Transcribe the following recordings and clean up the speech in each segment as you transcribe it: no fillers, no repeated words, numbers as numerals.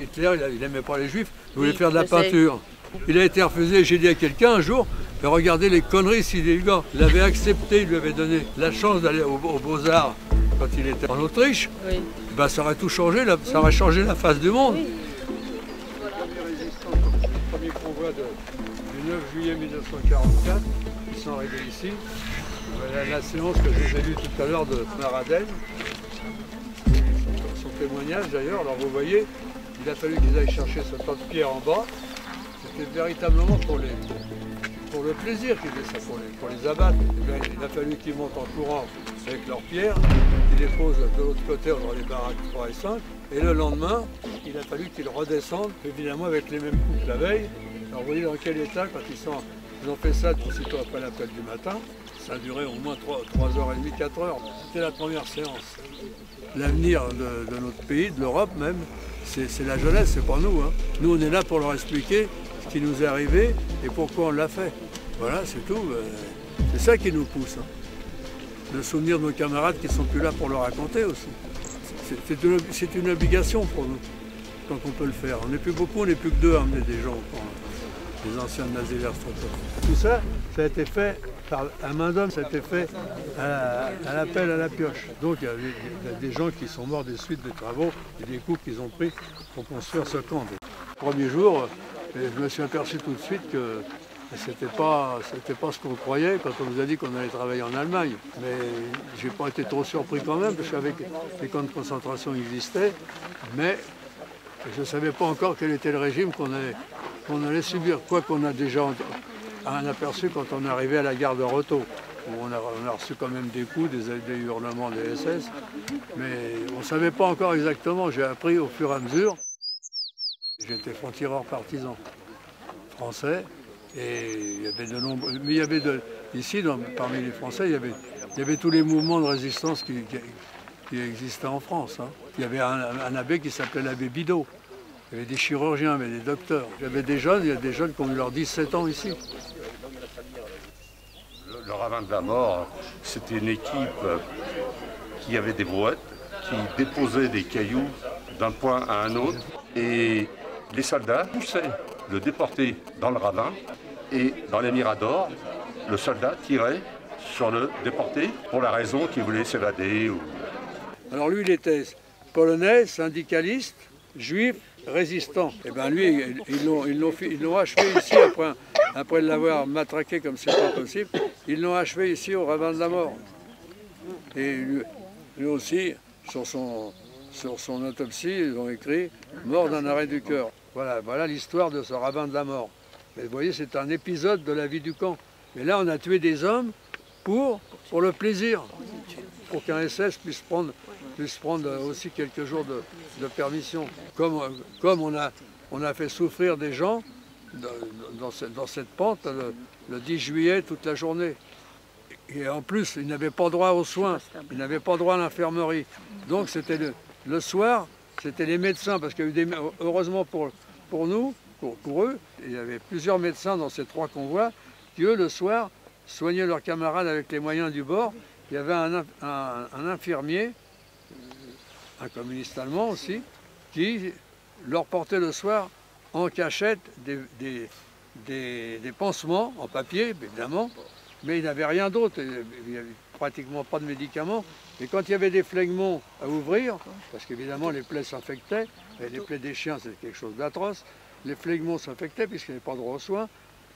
Hitler, il n'aimait pas les juifs, il voulait faire de la peinture. Il a été refusé, j'ai dit à quelqu'un un jour, mais regardez les conneries s'il gars. Il avait accepté, il lui avait donné la chance d'aller aux Beaux-Arts quand il était en Autriche. Oui. Ben, ça aurait tout changé, ça aurait changé la face du monde. Oui. Voilà. Les premiers résistants, le premier convoi du 9 juillet 1944, ils sont arrivés ici. La séance que je vous ai lue tout à l'heure de Maradel, son témoignage d'ailleurs, alors vous voyez, il a fallu qu'ils aillent chercher ce tas de pierres en bas. C'était véritablement pour le plaisir qu'ils faisaient ça, pour les abattre. Bien, il a fallu qu'ils montent en courant avec leurs pierres, qu'ils les posent de l'autre côté dans les baraques 3 et 5. Et le lendemain, il a fallu qu'ils redescendent, évidemment avec les mêmes coups que la veille. Alors vous voyez dans quel état, quand ils ont fait ça aussitôt après l'appel du matin, ça a duré au moins 3h30, 4h. C'était la première séance. L'avenir de notre pays, de l'Europe même, c'est la jeunesse, c'est pas nous. Hein. Nous, on est là pour leur expliquer ce qui nous est arrivé et pourquoi on l'a fait. Voilà, c'est tout. C'est ça qui nous pousse. Hein. Le souvenir de nos camarades qui ne sont plus là pour le raconter aussi. C'est une obligation pour nous, quand on peut le faire. On n'est plus beaucoup, on n'est plus que deux à emmener des gens, les anciens nazis vers tout ça, ça a été fait par un main d'homme, ça a été fait à la pelle, à la pioche. Donc il y a des gens qui sont morts des suites des travaux et des coups qu'ils ont pris pour construire ce camp. Le premier jour, je me suis aperçu tout de suite que c'était pas ce qu'on croyait quand on nous a dit qu'on allait travailler en Allemagne. Mais j'ai pas été trop surpris quand même, parce qu'avec les camps de concentration existaient, mais je ne savais pas encore quel était le régime qu'on allait subir. Quoi qu'on a déjà un aperçu quand on est arrivé à la gare de Roto, où on a reçu quand même des coups, des hurlements des SS, mais on ne savait pas encore exactement. J'ai appris au fur et à mesure. J'étais franc-tireur partisan français, et il y avait de nombreux. Mais il y avait ici, parmi les Français, il y avait tous les mouvements de résistance qui existaient en France. Hein. Il y avait un abbé qui s'appelait l'abbé Bidot. Il y avait des chirurgiens, mais des docteurs. Il y avait des jeunes, il y a des jeunes qui ont eu leurs 17 ans ici. Le ravin de la mort, c'était une équipe qui avait des brouettes, qui déposait des cailloux d'un point à un autre. Et les soldats poussaient le déporté dans le ravin. Et dans les miradors, le soldat tirait sur le déporté pour la raison qu'il voulait s'évader. Alors lui, il était polonais, syndicaliste, juif, résistant. Et bien lui, ils l'ont achevé ici, après l'avoir matraqué comme c'est pas possible, ils l'ont achevé ici au ravin de la mort. Et lui aussi, sur son autopsie, ils ont écrit « Mort d'un arrêt du cœur ». Voilà l'histoire de ce ravin de la mort. Mais vous voyez, c'est un épisode de la vie du camp. Mais là, on a tué des hommes pour le plaisir, pour qu'un SS puisse prendre aussi quelques jours de permission. Comme on a fait souffrir des gens dans cette pente le 10 juillet toute la journée. Et en plus, ils n'avaient pas droit aux soins, ils n'avaient pas droit à l'infirmerie. Donc c'était le soir, c'était les médecins, parce qu'il y a eu heureusement pour nous, pour eux, il y avait plusieurs médecins dans ces 3 convois qui, eux, le soir, soignaient leurs camarades avec les moyens du bord. Il y avait un infirmier, un communiste allemand aussi, qui leur portait le soir en cachette des pansements en papier, évidemment, mais il n'avait rien d'autre, il n'y avait pratiquement pas de médicaments. Et quand il y avait des phlegmons à ouvrir, parce qu'évidemment les plaies s'infectaient, et les plaies des chiens c'est quelque chose d'atroce, les phlegmons s'infectaient puisqu'il n'y avait pas droit aux soins,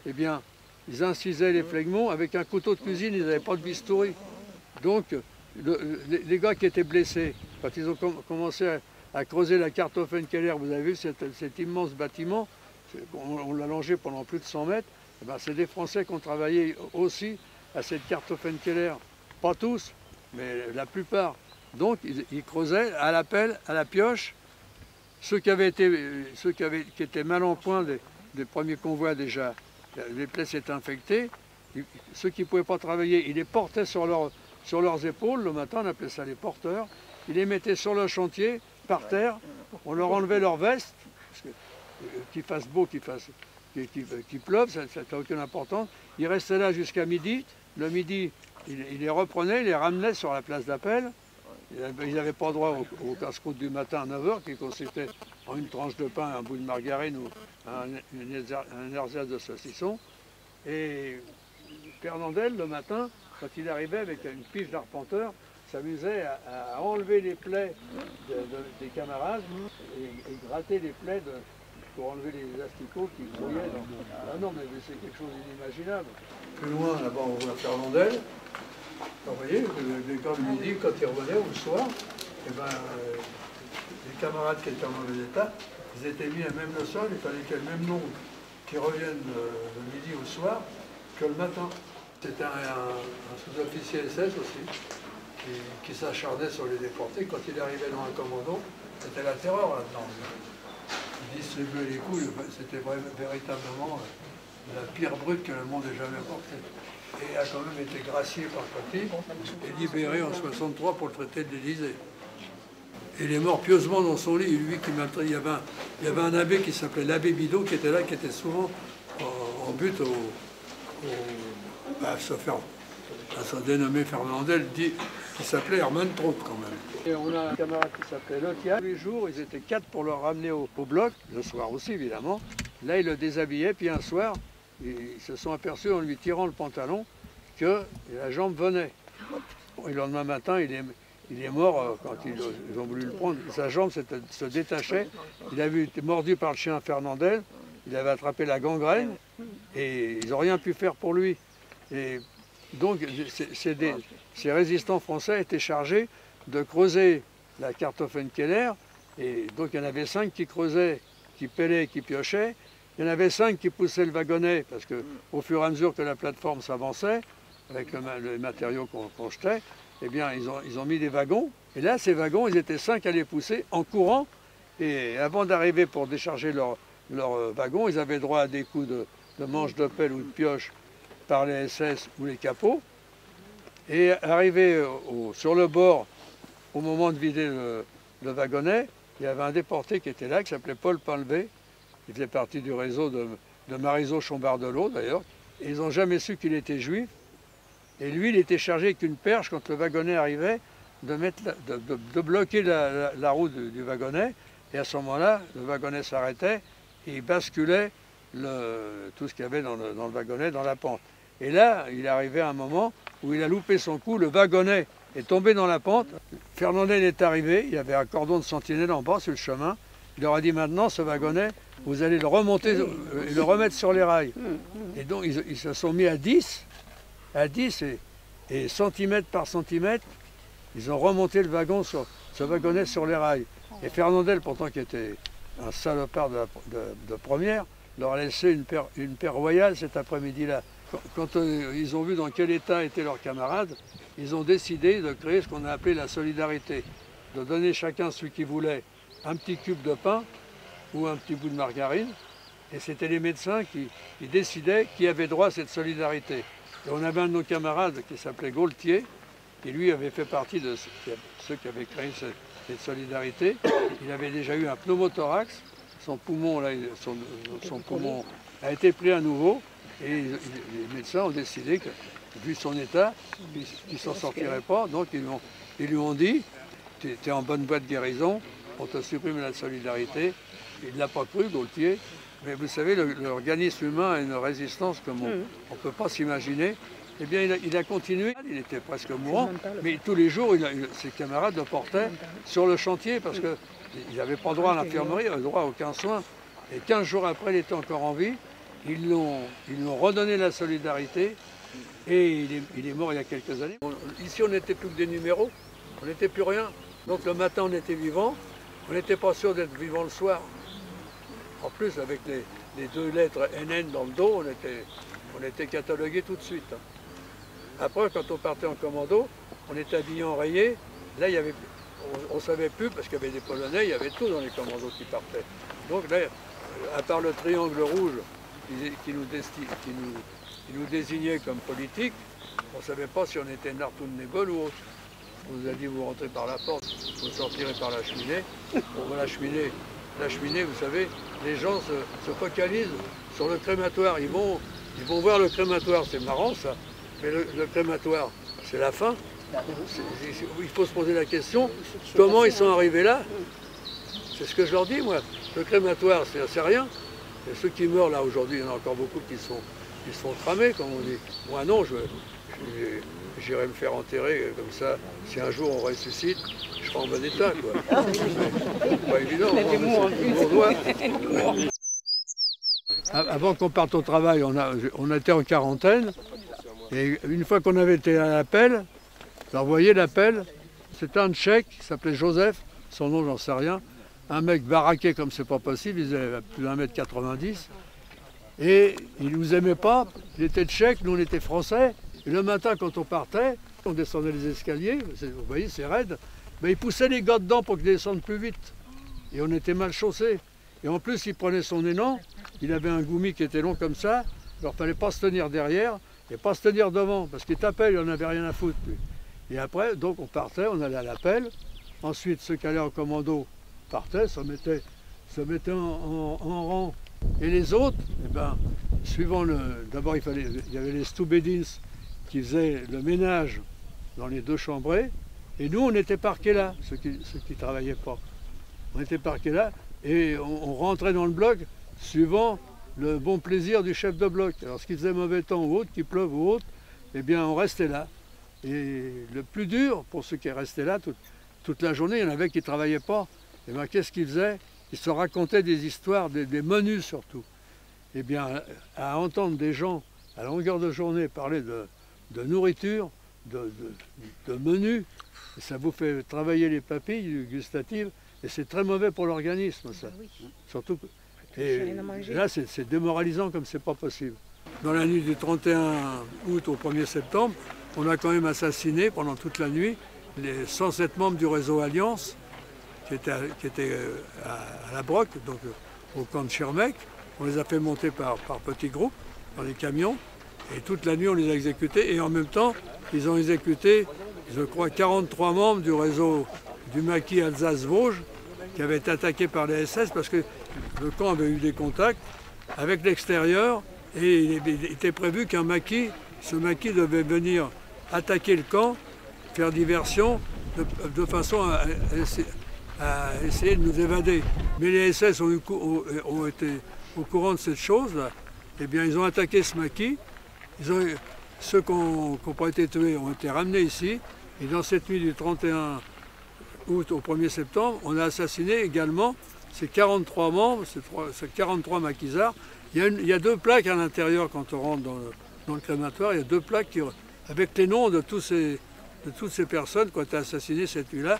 eh bien ils incisaient les phlegmons avec un couteau de cuisine, ils n'avaient pas de bistouri. Donc les gars qui étaient blessés, quand ils ont commencé à creuser la Kartoffelkeller, vous avez vu cet immense bâtiment, on l'a longé pendant plus de 100 mètres, eh ben, c'est des Français qui ont travaillé aussi à cette Kartoffelkeller. Pas tous, mais la plupart. Donc ils creusaient à la pelle, à la pioche. Ceux qui étaient mal en point des premiers convois déjà, les plaies s'étaient infectées. Ceux qui ne pouvaient pas travailler, ils les portaient sur leurs épaules. Le matin, on appelait ça les porteurs. Ils les mettaient sur le chantier, par terre. On leur enlevait leur veste. Qu'il fasse beau, qu'il pleuve, ça n'a aucune importance. Ils restaient là jusqu'à midi. Le midi, ils les reprenaient, ils les ramenaient sur la place d'appel. Ils n'avaient pas droit au casse-croûte du matin à 9 h, qui consistait en une tranche de pain, un bout de margarine ou un ersatz de saucisson. Et Fernandel, le matin, quand il arrivait avec une piche d'arpenteur, s'amusait à enlever les plaies des camarades et gratter les plaies pour enlever les asticots qui grouillaient. Ah non, mais c'est quelque chose d'inimaginable. Plus loin, là-bas, on voit Fernandel. Vous voyez, quand le midi, quand il revenait, ou le soir, eh ben, les camarades qui étaient en mauvais état, ils étaient mis à même le sol, il fallait qu'il y ait le même nombre qui reviennent le midi ou le soir que le matin. C'était un sous-officier SS aussi, qui s'acharnait sur les déportés. Quand il arrivait dans un commando, c'était la terreur là-dedans. Il distribuait les coups, c'était véritablement la pire brute que le monde ait jamais portée. Et a quand même été gracié par Coty et libéré en 63 pour le traité de l'Élysée. Et il est mort pieusement dans son lit. Lui il y avait un abbé qui s'appelait l'abbé Bidot qui était là, qui était souvent en but à se dénommer Fernandel, qui s'appelait Hermann Traut quand même. Et on a un camarade qui s'appelait Lotia. Tous les jours, ils étaient 4 pour le ramener au bloc, le soir aussi évidemment. Là, il le déshabillait, puis un soir, ils se sont aperçus en lui tirant le pantalon que la jambe venait. Et le lendemain matin, il est mort quand ils ont voulu le prendre. Sa jambe se détachait. Il avait été mordu par le chien Fernandel. Il avait attrapé la gangrène et ils n'ont rien pu faire pour lui. Et donc, ces résistants français étaient chargés de creuser la Kartoffelkeller. Et donc, il y en avait 5 qui creusaient, qui pêlaient, qui piochaient. Il y en avait 5 qui poussaient le wagonnet, parce qu'au fur et à mesure que la plateforme s'avançait, avec les matériaux qu'on jetait, eh bien, ils ont mis des wagons. Et là, ces wagons, ils étaient 5 à les pousser en courant. Et avant d'arriver pour décharger leur wagon, ils avaient droit à des coups de manche de pelle ou de pioche par les SS ou les capots. Et arrivé sur le bord, au moment de vider le wagonnet, il y avait un déporté qui était là, qui s'appelait Paul Pinlevé. Il faisait partie du réseau de Marizeau-Chambardelot, d'ailleurs. Et ils n'ont jamais su qu'il était juif. Et lui, il était chargé avec une perche, quand le wagonnet arrivait, de bloquer la roue du wagonnet. Et à ce moment-là, le wagonnet s'arrêtait et il basculait tout ce qu'il y avait dans le wagonnet, dans la pente. Et là, il est arrivé à un moment où il a loupé son coup, le wagonnet est tombé dans la pente. Fernandel est arrivé, il y avait un cordon de sentinelle en bas sur le chemin. Il leur a dit maintenant, ce wagonnet, vous allez le remonter et le remettre sur les rails. Et donc, ils se sont mis à 10 et centimètre par centimètre, ils ont remonté le wagonnet sur les rails. Et Fernandel, pourtant qui était un salopard de première, leur a laissé une paire royale cet après-midi-là. Quand ils ont vu dans quel état étaient leurs camarades, ils ont décidé de créer ce qu'on a appelé la solidarité, de donner chacun celui qui voulait un petit cube de pain ou un petit bout de margarine, et c'était les médecins qui décidaient qui avait droit à cette solidarité. Et on avait un de nos camarades qui s'appelait Gaultier, qui lui avait fait partie de ceux qui avaient créé cette solidarité. Il avait déjà eu un pneumothorax, son poumon a été pris à nouveau, et les médecins ont décidé que, vu son état, qu'il ne s'en sortirait pas, donc ils lui ont dit, tu es en bonne voie de guérison, on te supprime la solidarité. Il ne l'a pas cru, Gaultier, mais vous savez, l'organisme humain a une résistance comme on ne peut pas s'imaginer. Eh bien, il a continué, il était presque mourant, mais tous les jours, ses camarades le portaient sur le chantier parce qu'il n'avait pas droit à l'infirmerie, il n'avait droit à aucun soin. Et 15 jours après, il était encore en vie. Ils l'ont redonné la solidarité et il est mort il y a quelques années. Ici, on n'était plus que des numéros, on n'était plus rien. Donc le matin, on était vivant, on n'était pas sûr d'être vivant le soir. En plus, avec les 2 lettres NN dans le dos, on était catalogués tout de suite. Après, quand on partait en commando, on était habillés en rayé. Là, on ne savait plus, parce qu'il y avait des Polonais, il y avait tout dans les commandos qui partaient. Donc là, à part le triangle rouge qui nous désignait comme politique, on ne savait pas si on était Nartoun-Nebol ou autre. On nous a dit, vous rentrez par la porte, vous sortirez par la cheminée. Bon, la cheminée, vous savez, les gens se focalisent sur le crématoire. Ils vont voir le crématoire, c'est marrant ça, mais le crématoire, c'est la fin. Il faut se poser la question, comment ils sont arrivés là? C'est ce que je leur dis, moi. Le crématoire, c'est rien. Et ceux qui meurent là aujourd'hui, il y en a encore beaucoup qui se font cramer, comme on dit. Moi non, j'irai me faire enterrer comme ça. Si un jour on ressuscite, je serai en bon état, quoi. C'est pas évident. Avant qu'on parte au travail, on était en quarantaine. Et une fois qu'on avait été à l'appel, alors vous voyez l'appel, c'était un Tchèque qui s'appelait Joseph, son nom j'en sais rien, un mec baraqué comme c'est pas possible, il faisait plus d'1,90 m. Et il nous aimait pas, il était Tchèque, nous on était Français. Et le matin quand on partait, on descendait les escaliers, vous voyez c'est raide, mais il poussait les gars dedans pour qu'ils descendent plus vite. Et on était mal chaussés. Et en plus il prenait son élan, il avait un goumi qui était long comme ça, alors il fallait pas se tenir derrière et pas se tenir devant, parce qu'il tapait, il n'en avait rien à foutre. Lui. Et après, donc on partait, on allait à l'appel. Ensuite, ceux qui allaient en commando partaient, se mettaient en rang. Et les autres, eh ben, suivant d'abord il y avait les Stoubedins qui faisaient le ménage dans les deux chambrées. Et nous, on était parqués là, ceux qui ne travaillaient pas. On était parqués là et on rentrait dans le bloc suivant le bon plaisir du chef de bloc. Alors, ce qui faisait mauvais temps ou autre, qu'il pleuve ou autre, eh bien, on restait là. Et le plus dur, pour ceux qui restaient là toute la journée, il y en avait qui ne travaillaient pas. Et bien, qu'est-ce qu'ils faisaient? Ils se racontaient des histoires, des menus surtout. Eh bien, à entendre des gens à longueur de journée parler de nourriture, de menus, ça vous fait travailler les papilles gustatives, et c'est très mauvais pour l'organisme, ça. Oui. Surtout. Et là, c'est démoralisant comme c'est pas possible. Dans la nuit du 31 août au 1er septembre, on a quand même assassiné pendant toute la nuit les 107 membres du réseau Alliance qui étaient à la Broc, donc au camp de Schirmeck. On les a fait monter par petits groupes dans les camions et toute la nuit on les a exécutés et en même temps ils ont exécuté, je crois, 43 membres du réseau du maquis Alsace-Vosges qui avaient été attaqués par les SS parce que le camp avait eu des contacts avec l'extérieur et il était prévu qu'un maquis, ce maquis devait venir attaquer le camp, faire diversion, de façon à essayer de nous évader. Mais les SS ont été au courant de cette chose-là. Eh bien, ils ont attaqué ce maquis. Ceux qui n'ont pas été tués ont été ramenés ici. Et dans cette nuit du 31 août au 1er septembre, on a assassiné également ces 43 membres, ces 43 maquisards. Il y a deux plaques à l'intérieur quand on rentre dans le crématoire. Il y a deux plaques avec les noms de toutes ces personnes qui ont été assassinées cette nuit-là.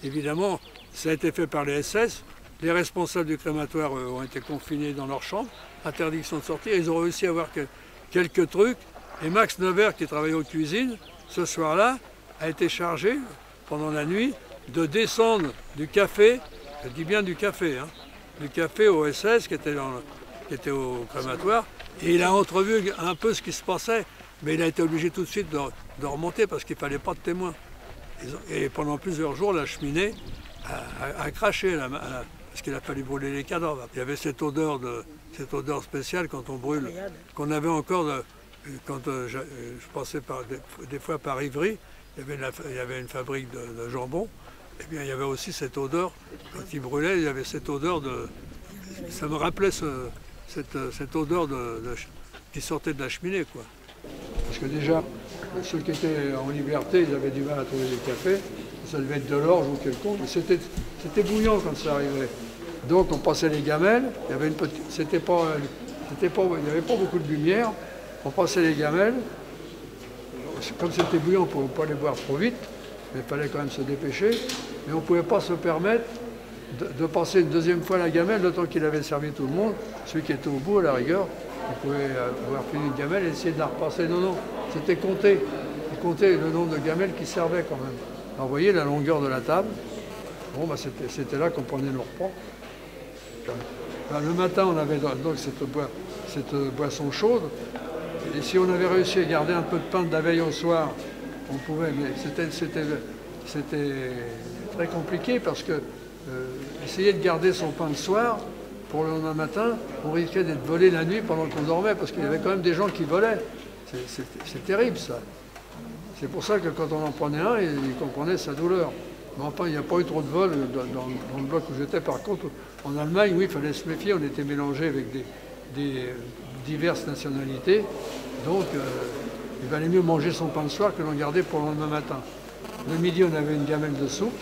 Évidemment, ça a été fait par les SS. Les responsables du crématoire ont été confinés dans leur chambre, interdiction de sortir. Ils ont réussi à avoir quelques trucs. Et Max Nevers, qui travaillait aux cuisines, ce soir-là, a été chargé, pendant la nuit, de descendre du café, je dis bien du café au SS, qui était au crématoire. Et il a entrevu un peu ce qui se passait. Mais il a été obligé tout de suite de remonter parce qu'il ne fallait pas de témoins. Et pendant plusieurs jours, la cheminée a craché, parce qu'il a fallu brûler les cadavres. Il y avait cette odeur spéciale quand on brûle, qu'on avait encore, quand je passais des fois par Ivry, il y avait une fabrique de jambon, et bien il y avait aussi cette odeur, quand il brûlait, il y avait cette odeur ça me rappelait cette odeur qui sortait de la cheminée, quoi. Parce que déjà, ceux qui étaient en liberté, ils avaient du mal à trouver des cafés. Ça devait être de l'orge ou quelconque, mais c'était bouillant quand ça arrivait. Donc on passait les gamelles, il y avait il n'y avait pas beaucoup de lumière. On passait les gamelles. Comme c'était bouillant, on ne pouvait pas les boire trop vite, mais il fallait quand même se dépêcher. Mais on ne pouvait pas se permettre de passer une deuxième fois la gamelle, le temps qu'il avait servi tout le monde. Celui qui était au bout, à la rigueur, il pouvait avoir fini une gamelle et essayer de la repasser. Non, c'était compté. Il comptait le nombre de gamelles qui servaient quand même. Alors, vous voyez la longueur de la table. Bon, bah, c'était là qu'on prenait nos repas. Le matin, on avait donc cette boisson chaude. Et si on avait réussi à garder un peu de pain de la veille au soir, on pouvait. Mais c'était très compliqué parce que essayer de garder son pain le soir, pour le lendemain matin, on risquait d'être volé la nuit pendant qu'on dormait, parce qu'il y avait quand même des gens qui volaient. C'est terrible, ça. C'est pour ça que quand on en prenait un, il comprenait sa douleur. Mais enfin, il n'y a pas eu trop de vols dans le bloc où j'étais. Par contre, en Allemagne, oui, il fallait se méfier. On était mélangés avec des diverses nationalités. Donc, il valait mieux manger son pain le soir que l'en garder pour le lendemain matin. Le midi, on avait une gamelle de soupe.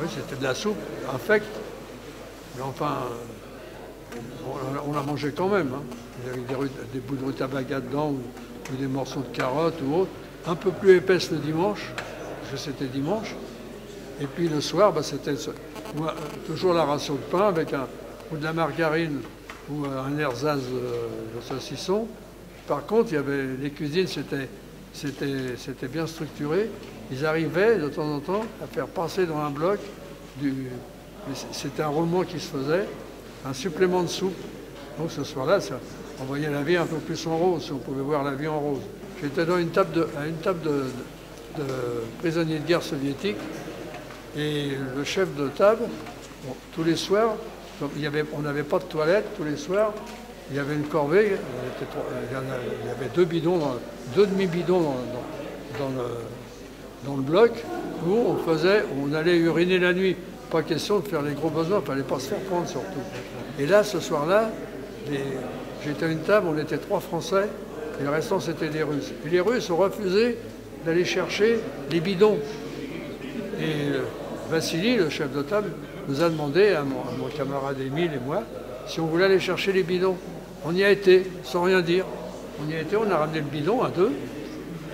Oui, c'était de la soupe infecte. Mais enfin, on la mangeait quand même. Hein. Il y avait des bouts de rutabaga dedans ou des morceaux de carottes ou autre. Un peu plus épaisse le dimanche, parce que c'était dimanche. Et puis le soir, c'était toujours la ration de pain avec ou de la margarine ou un ersatz de saucisson. Par contre, il y avait, les cuisines, c'était bien structuré. Ils arrivaient de temps en temps à faire passer dans un bloc c'était un roulement qui se faisait, un supplément de soupe. Donc ce soir-là, on voyait la vie un peu plus en rose, on pouvait voir la vie en rose. J'étais à une table de prisonniers de guerre soviétiques et le chef de table, tous les soirs, on n'avait pas de toilette, tous les soirs, il y avait une corvée, il y avait deux demi-bidons dans le bloc où on allait uriner la nuit. Pas question de faire les gros besoins, il ne fallait pas se faire prendre surtout. Et là, ce soir-là, j'étais à une table, on était 3 Français, et le restant c'était des Russes. Et les Russes ont refusé d'aller chercher les bidons. Et Vassili, le chef de table, nous a demandé, à mon camarade Émile et moi, si on voulait aller chercher les bidons. On y a été, sans rien dire. On y a été, on a ramené le bidon à 2,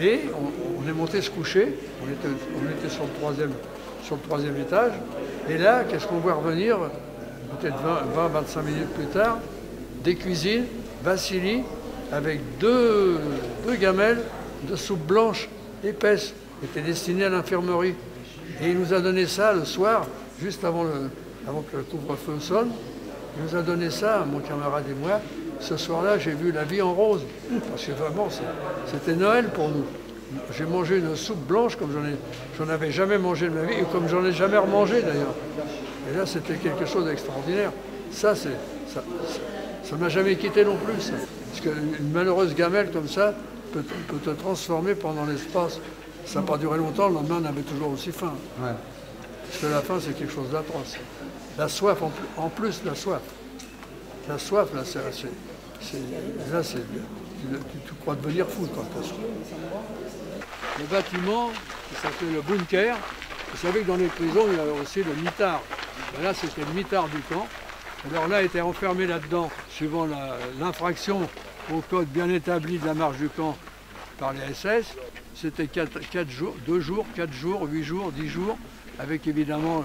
et on est monté se coucher. On était sur le troisième étage. Et là, qu'est-ce qu'on voit revenir, peut-être 20-25 minutes plus tard, des cuisines, Vassili, avec deux gamelles de soupe blanche épaisse, qui étaient destinées à l'infirmerie. Et il nous a donné ça le soir, juste avant que le couvre-feu sonne. Il nous a donné ça, mon camarade et moi. Ce soir-là, j'ai vu la vie en rose. Parce que vraiment, c'était Noël pour nous. J'ai mangé une soupe blanche comme j'en avais jamais mangé de ma vie, et comme j'en ai jamais remangé d'ailleurs. Et là, c'était quelque chose d'extraordinaire. Ça m'a jamais quitté non plus. Ça. Parce qu'une malheureuse gamelle comme ça peut te transformer pendant l'espace. Ça n'a pas duré longtemps, le lendemain, on avait toujours aussi faim. Ouais. Parce que la faim, c'est quelque chose d'atroce. La soif, en plus, la soif. La soif, là, tu crois devenir fou quand tu as soif. Le bâtiment, qui s'appelait le bunker, vous savez que dans les prisons, il y a aussi le mitard. Et là, c'était le mitard du camp. Alors là, était enfermé là-dedans, suivant l'infraction au code bien établi de la marche du camp par les SS. C'était 4 jours, 2 jours, 4 jours, 8 jours, 10 jours, avec évidemment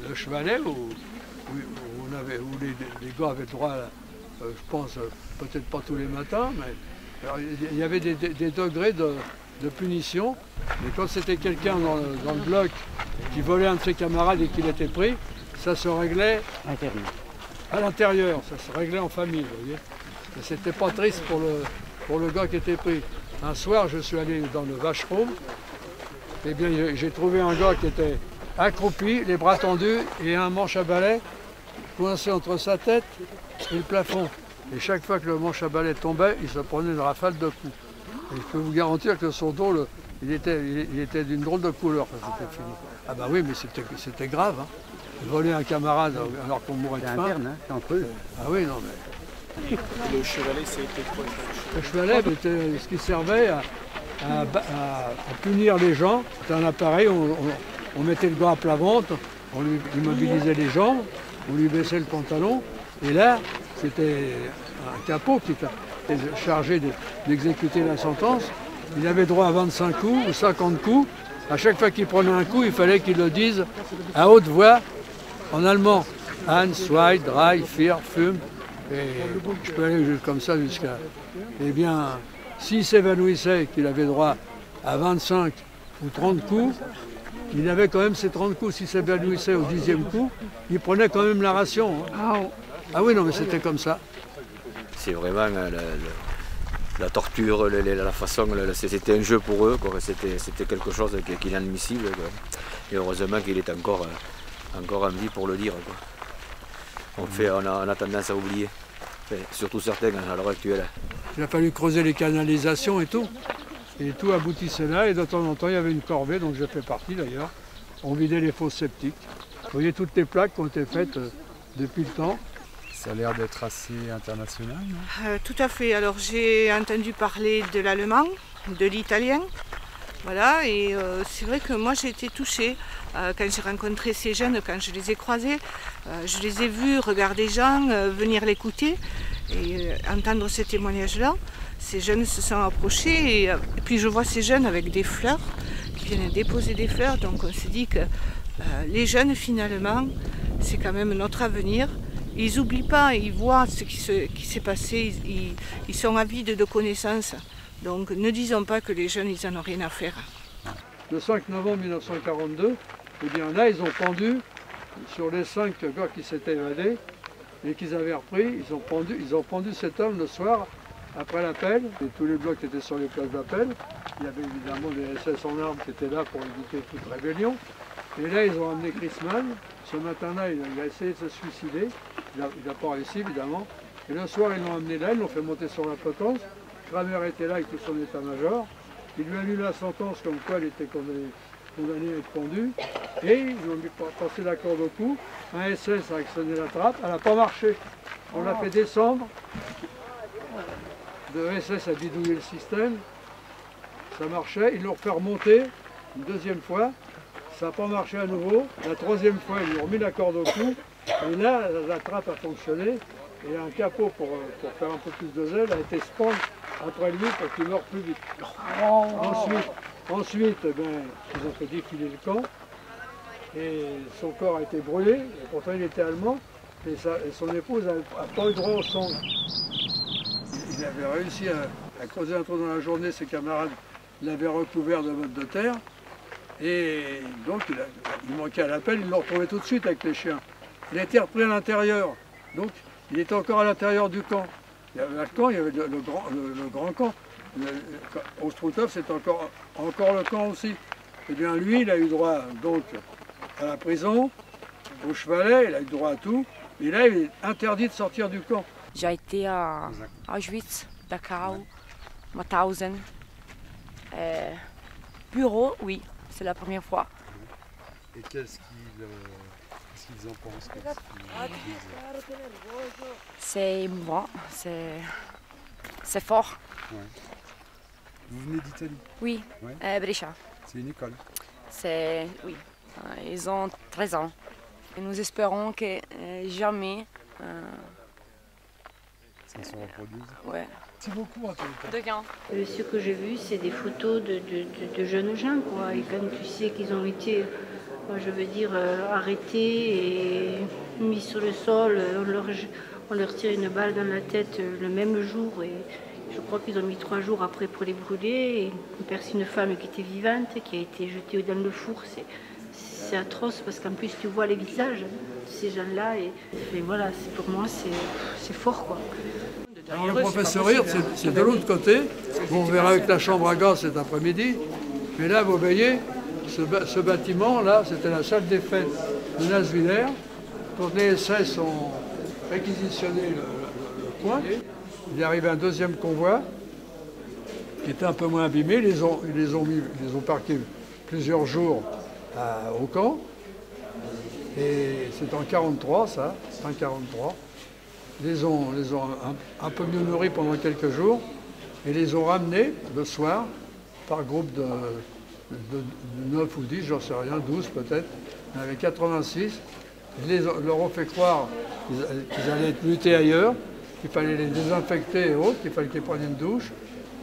le chevalet, où les gars avaient droit, je pense, peut-être pas tous les matins, mais alors, il y avait des degrés de punition. Mais quand c'était quelqu'un dans le bloc qui volait un de ses camarades et qu'il était pris, ça se réglait à l'intérieur, ça se réglait en famille, vous voyez. Et c'était pas triste pour le gars qui était pris. Un soir, je suis allé dans le Vacheron, et bien j'ai trouvé un gars qui était accroupi, les bras tendus et un manche à balai coincé entre sa tête et le plafond. Et chaque fois que le manche à balai tombait, il se prenait une rafale de coups. Et je peux vous garantir que son dos, il était d'une drôle de couleur quand c'était fini. Ah bah oui, mais c'était grave. Hein. Voler un camarade alors qu'on mourait de faim. Interne, hein, entre eux. Ah oui, non mais... Le chevalet, c'était quoi? Le chevalet, c'était ce qui servait à punir les gens. C'était un appareil, on mettait le gars à plat ventre, on lui immobilisait les jambes, on lui baissait le pantalon. Et là, c'était un capot qui était chargé d'exécuter la sentence. Il avait droit à 25 coups ou 50 coups. À chaque fois qu'il prenait un coup, il fallait qu'il le dise à haute voix en allemand. Eins, zwei, drei, vier, fünf. Et je peux aller comme ça jusqu'à... Eh bien, s'il s'évanouissait, qu'il avait droit à 25 ou 30 coups, il avait quand même ses 30 coups. S'il s'évanouissait au 10e coup, il prenait quand même la ration. Hein. Ah oui, non, mais c'était comme ça. C'est vraiment la torture, la façon, c'était un jeu pour eux, c'était quelque chose qui est inadmissible. Quoi. Et heureusement qu'il est encore en vie pour le dire. Quoi. On a tendance à oublier, enfin, surtout certains à l'heure actuelle. Il a fallu creuser les canalisations et tout. Et tout aboutissait là, et de temps en temps, il y avait une corvée, donc j'ai fait partie d'ailleurs. On vidait les fosses septiques. Vous voyez toutes les plaques qui ont été faites depuis le temps. Ça a l'air d'être assez international, non? Tout à fait. Alors j'ai entendu parler de l'allemand, de l'italien. Voilà, et c'est vrai que moi j'ai été touchée quand j'ai rencontré ces jeunes, quand je les ai croisés. Je les ai vus regarder Jean, venir l'écouter et entendre ces témoignages-là. Ces jeunes se sont approchés et puis je vois ces jeunes avec des fleurs, qui viennent déposer des fleurs. Donc on se dit que les jeunes finalement, c'est quand même notre avenir. Ils n'oublient pas, ils voient ce qui s'est passé, ils sont avides de connaissances. Donc ne disons pas que les jeunes, ils n'en ont rien à faire. Le 5 novembre 1942, eh bien là, ils ont pendu, sur les 5 gars qui s'étaient évadés et qu'ils avaient repris, ils ont pendu cet homme le soir après l'appel. Et tous les blocs étaient sur les places d'appel. Il y avait évidemment des SS en armes qui étaient là pour éviter toute rébellion. Et là, ils ont amené Chrisman. Ce matin-là, il a essayé de se suicider. Il n'a pas réussi, évidemment. Et le soir, ils l'ont amené là, ils l'ont fait monter sur la potence. Kramer était là avec tout son état-major. Il lui a lu la sentence comme quoi il était condamné à être pendu. Et ils lui ont passé la corde au cou. Un SS a actionné la trappe. Elle n'a pas marché. On l'a fait descendre. Le SS a bidouillé le système. Ça marchait. Ils l'ont fait remonter une deuxième fois. Ça n'a pas marché à nouveau. La troisième fois, ils lui ont remis la corde au cou. Et là, la trappe a fonctionné. Et un capot pour faire un peu plus de zèle a été spand après lui pour qu'il meure plus vite. Ensuite ils ont fait défiler le camp. Et son corps a été brûlé. Et pourtant, il était allemand. Et son épouse n'a pas eu droit au sang. Il avait réussi à creuser un trou dans la journée. Ses camarades l'avaient recouvert de mottes de terre. Et donc, il manquait à l'appel. Ils l'ont retrouvé tout de suite avec les chiens. Il a été repris à l'intérieur. Donc, il était encore à l'intérieur du camp. Il y avait le camp, il y avait le grand camp. Ostrutov, c'est encore le camp aussi. Eh bien, lui, il a eu droit donc à la prison, au chevalet, il a eu droit à tout. Et là, il est interdit de sortir du camp. J'ai été à Auschwitz, Dachau, Mauthausen. Bureau, oui, c'est la première fois. Et qu'est-ce qu'ils en pensent? C'est émouvant, c'est fort. Ouais. Vous venez d'Italie? Oui, ouais. Brescia. C'est une école? Oui, ils ont 13 ans. Et nous espérons que jamais... ça se reproduise? Ouais. Merci beaucoup à tous. De rien. Ce que j'ai vu, c'est des photos de jeunes gens, quoi. Et quand tu sais qu'ils ont été, je veux dire, arrêtés et mis sur le sol, on leur tire une balle dans la tête le même jour. Et je crois qu'ils ont mis 3 jours après pour les brûler. Et on perce une femme qui était vivante, qui a été jetée dans le four. C'est atroce parce qu'en plus tu vois les visages de ces gens-là. Et voilà, pour moi, c'est fort, quoi. Alors le professeur Hirt, c'est de l'autre côté. On verra avec la chambre à gaz cet après-midi. Mais là, vous voyez, ce bâtiment-là, c'était la salle des fêtes de Naswiller. Quand les SS ont réquisitionné le coin, il est arrivé un deuxième convoi qui était un peu moins abîmé. Ils les ont parqués plusieurs jours au camp. Et c'est en 1943, ça, fin 1943. Les ont un peu mieux nourris pendant quelques jours et les ont ramenés le soir par groupe de 9 ou 10, j'en sais rien, 12 peut-être. Il y en avait 86. Ils leur ont fait croire qu'ils allaient être mutés ailleurs, qu'il fallait les désinfecter et autres, qu'il fallait qu'ils prennent une douche.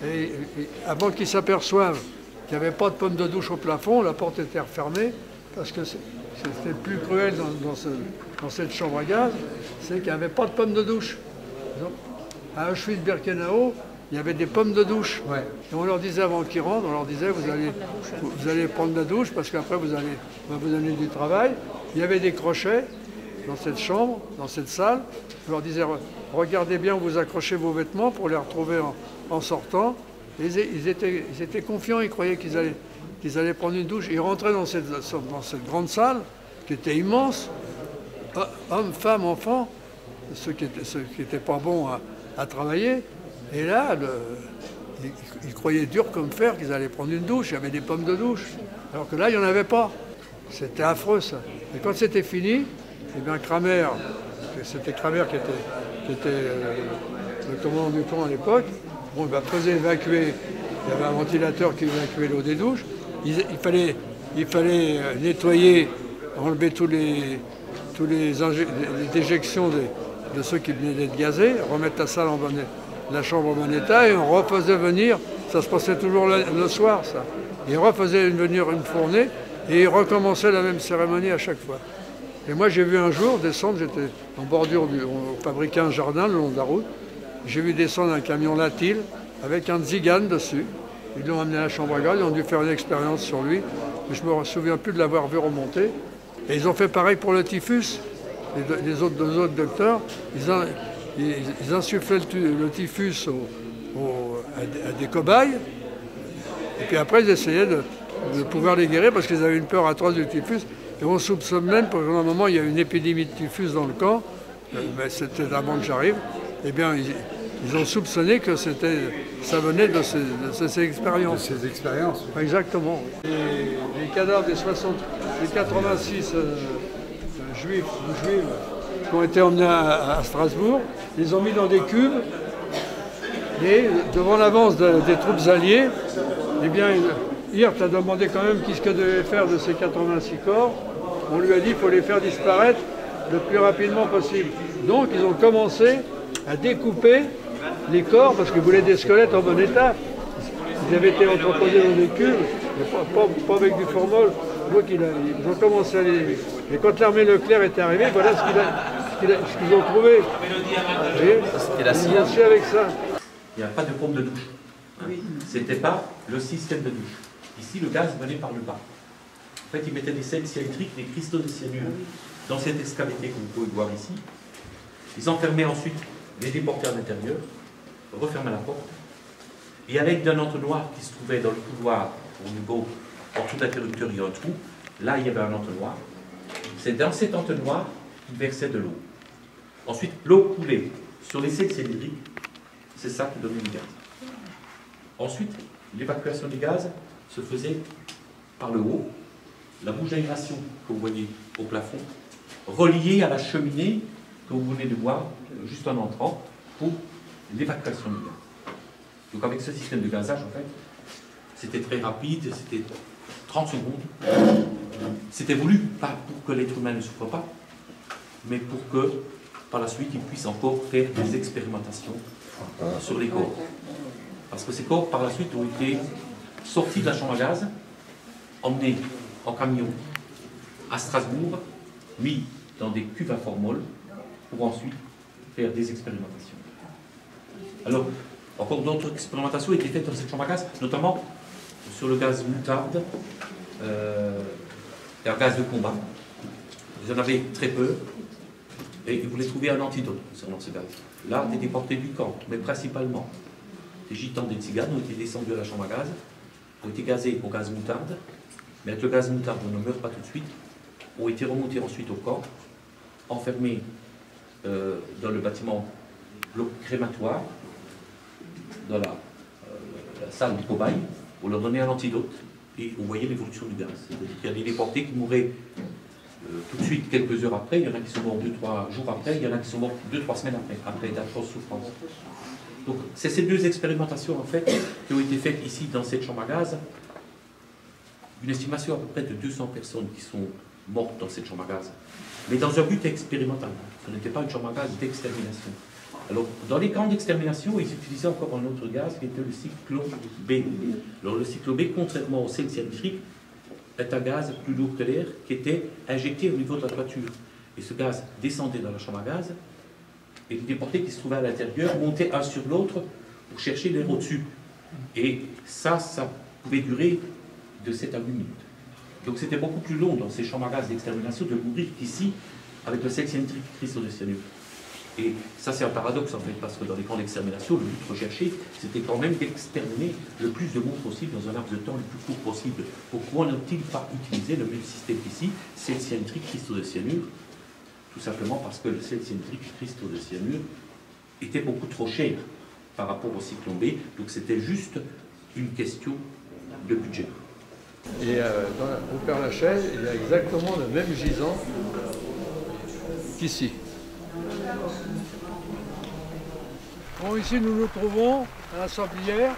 Et avant qu'ils s'aperçoivent qu'il n'y avait pas de pomme de douche au plafond, la porte était refermée parce que c'était le plus cruel dans cette chambre à gaz, c'est qu'il n'y avait pas de pommes de douche. Donc, à Auschwitz-Birkenau, il y avait des pommes de douche. Ouais. Et on leur disait avant qu'ils rentrent, on leur disait vous allez prendre la douche parce qu'après on va vous donner du travail. Il y avait des crochets dans cette chambre, dans cette salle. On leur disait regardez bien où vous accrochez vos vêtements pour les retrouver en sortant. Et ils étaient confiants, ils croyaient qu'ils allaient prendre une douche. Ils rentraient dans cette grande salle qui était immense. Hommes, femmes, enfants, ceux qui n'étaient pas bons à travailler. Et là, ils croyaient dur comme fer qu'ils allaient prendre une douche, il y avait des pommes de douche. Alors que là, il n'y en avait pas. C'était affreux ça. Et quand c'était fini, eh bien Kramer, c'était Kramer qui était le commandant du camp à l'époque, bon, il faisait évacuer, il y avait un ventilateur qui évacuait l'eau des douches. Il fallait nettoyer, enlever tous les déjections de ceux qui venaient d'être gazés, remettre la chambre en bon état et on refaisait venir, ça se passait toujours le soir ça, et on refaisait venir une fournée et ils recommençaient la même cérémonie à chaque fois. Et moi j'ai vu un jour descendre, j'étais en bordure, on fabriquait un jardin le long de la route, j'ai vu descendre un camion Latil avec un Zigane dessus. Ils l'ont amené à la chambre à gaz, ils ont dû faire une expérience sur lui, mais je ne me souviens plus de l'avoir vu remonter. Et ils ont fait pareil pour le typhus. Les deux autres docteurs, ils insufflaient le typhus à des cobayes, et puis après ils essayaient de pouvoir les guérir parce qu'ils avaient une peur atroce du typhus. Et on soupçonne même, pour un moment, il y a eu une épidémie de typhus dans le camp, c'était avant que j'arrive, eh bien ils ont soupçonné que ça venait de ces expériences. De ces expériences. Exactement. Les cadavres des 86 juifs ou juives qui ont été emmenés à Strasbourg, ils les ont mis dans des cubes et devant l'avance des troupes alliées, eh bien, Hirt a demandé quand même qu'est-ce que devait faire de ces 86 corps. On lui a dit qu'il faut les faire disparaître le plus rapidement possible. Donc ils ont commencé à découper les corps parce qu'ils voulaient des squelettes en bon état. Ils avaient été entreposés dans des cubes, mais pas avec du formol. Donc ils ont commencé à les... Et quand l'armée Leclerc est arrivée, voilà ce qu'ils ont trouvé. C'était la cire. Ils ont su avec ça. Il n'y a pas de pompe de douche. C'était pas le système de douche. Ici, le gaz venait par le bas. En fait, ils mettaient des sels cyanhydriques, des cristaux de cyanure dans cette excavité que vous pouvez voir ici. Ils enfermaient ensuite, les déportaient à l'intérieur, refermaient la porte, et à l'aide d'un entonnoir qui se trouvait dans le couloir, au niveau, en dessous de l'interrupteur, il y a un trou, là il y avait un entonnoir. C'est dans cet entonnoir qu'ils versaient de l'eau. Ensuite, l'eau coulait sur les sels cyanhydriques, c'est ça qui donnait le gaz. Ensuite, l'évacuation du gaz se faisait par le haut, la bouche d'aération que vous voyez au plafond, reliée à la cheminée que vous venez de voir juste en entrant pour l'évacuation du gaz. Donc avec ce système de gazage, en fait, c'était très rapide, c'était 30 secondes. C'était voulu, pas pour que l'être humain ne souffre pas, mais pour que, par la suite, il puisse encore faire des expérimentations sur les corps. Parce que ces corps, par la suite, ont été sortis de la chambre à gaz, emmenés en camion à Strasbourg, mis dans des cuves à formol, pour ensuite faire des expérimentations. Alors, encore d'autres expérimentations étaient faites dans cette chambre à gaz, notamment sur le gaz moutarde, un gaz de combat. Ils en avaient très peu, et ils voulaient trouver un antidote concernant ce gaz. Là, des déportés du camp, mais principalement des gitans, des tziganes ont été descendus à la chambre à gaz, ont été gazés au gaz moutarde, mais avec le gaz moutarde, on ne meurt pas tout de suite, ont été remontés ensuite au camp, enfermés dans le bâtiment crématoire, dans la salle du cobaye, pour leur donner un antidote, et on voyait l'évolution du gaz. C'est-à-dire qu'il y a des déportés qui mouraient tout de suite quelques heures après, il y en a qui sont morts 2-3 jours après, il y en a qui sont morts 2-3 semaines après d'atroces souffrances. Donc c'est ces deux expérimentations en fait qui ont été faites ici dans cette chambre à gaz. Une estimation à peu près de 200 personnes qui sont mortes dans cette chambre à gaz, mais dans un but expérimental. Ce n'était pas une chambre à gaz d'extermination. Alors, dans les camps d'extermination, ils utilisaient encore un autre gaz qui était le cyclo-B. Alors, le cyclo-B, contrairement au sel cyanhydrique, est un gaz plus lourd que l'air qui était injecté au niveau de la toiture. Et ce gaz descendait dans la chambre à gaz et les déportés qui se trouvaient à l'intérieur montaient un sur l'autre pour chercher l'air au-dessus. Et ça pouvait durer de 7 à 8 minutes. Donc c'était beaucoup plus long dans ces chambres à gaz d'extermination de mourir qu'ici avec le sel cyanhydrique cristaux de cyanure. Et ça c'est un paradoxe en fait, parce que dans les camps d'extermination, le but recherché, c'était quand même d'exterminer le plus de monde possible dans un laps de temps le plus court possible. Pourquoi n'a-t-il pas utilisé le même système qu'ici, sel cyanhydrique cristaux de cyanure? Tout simplement parce que le sel cyanhydrique cristaux de cyanure était beaucoup trop cher par rapport au cyclone B. Donc c'était juste une question de budget. Et au Père-Lachaise, il y a exactement le même gisant qu'ici. Bon, ici nous nous trouvons à la Sablière.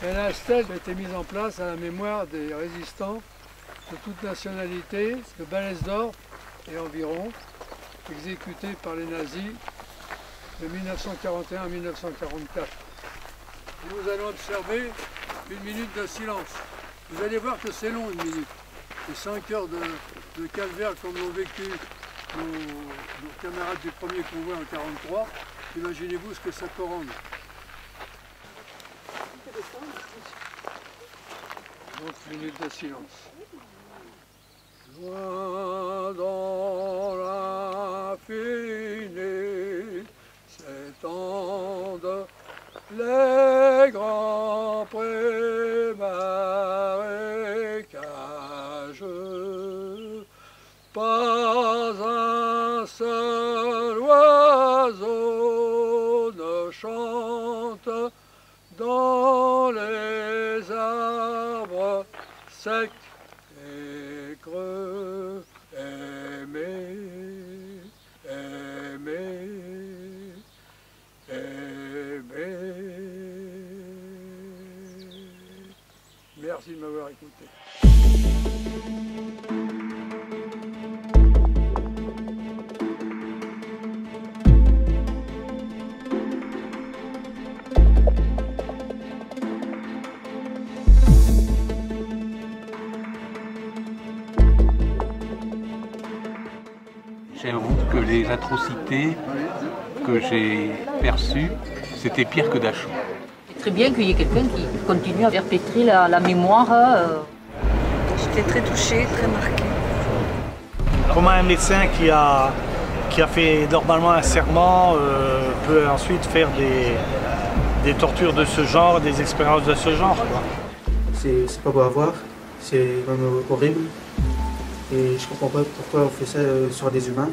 Et la stèle a été mise en place à la mémoire des résistants de toute nationalité de Ballesdorf et environ, exécutés par les nazis de 1941 à 1944. Nous allons observer une minute de silence. Vous allez voir que c'est long, une minute. C'est 5 heures de calvaire comme l'ont vécu nos camarades du premier convoi en 1943. Imaginez-vous ce que ça peut rendre. Donc, minute de silence. Loin dans l'infini s'étendent les grands prés marécageux. Pas un seul oiseau ne chante dans les arbres secs et creux. Aimer, aimer, aimer. Merci de m'avoir écouté. J'avoue que les atrocités que j'ai perçues, c'était pire que Dachau. C'est très bien qu'il y ait quelqu'un qui continue à perpétrer la mémoire. J'étais très touchée, très marquée. Comment un médecin qui a fait normalement un serment peut ensuite faire des tortures de ce genre, des expériences de ce genre. C'est pas beau à voir, c'est même horrible. Et je comprends pas pourquoi on fait ça sur des humains.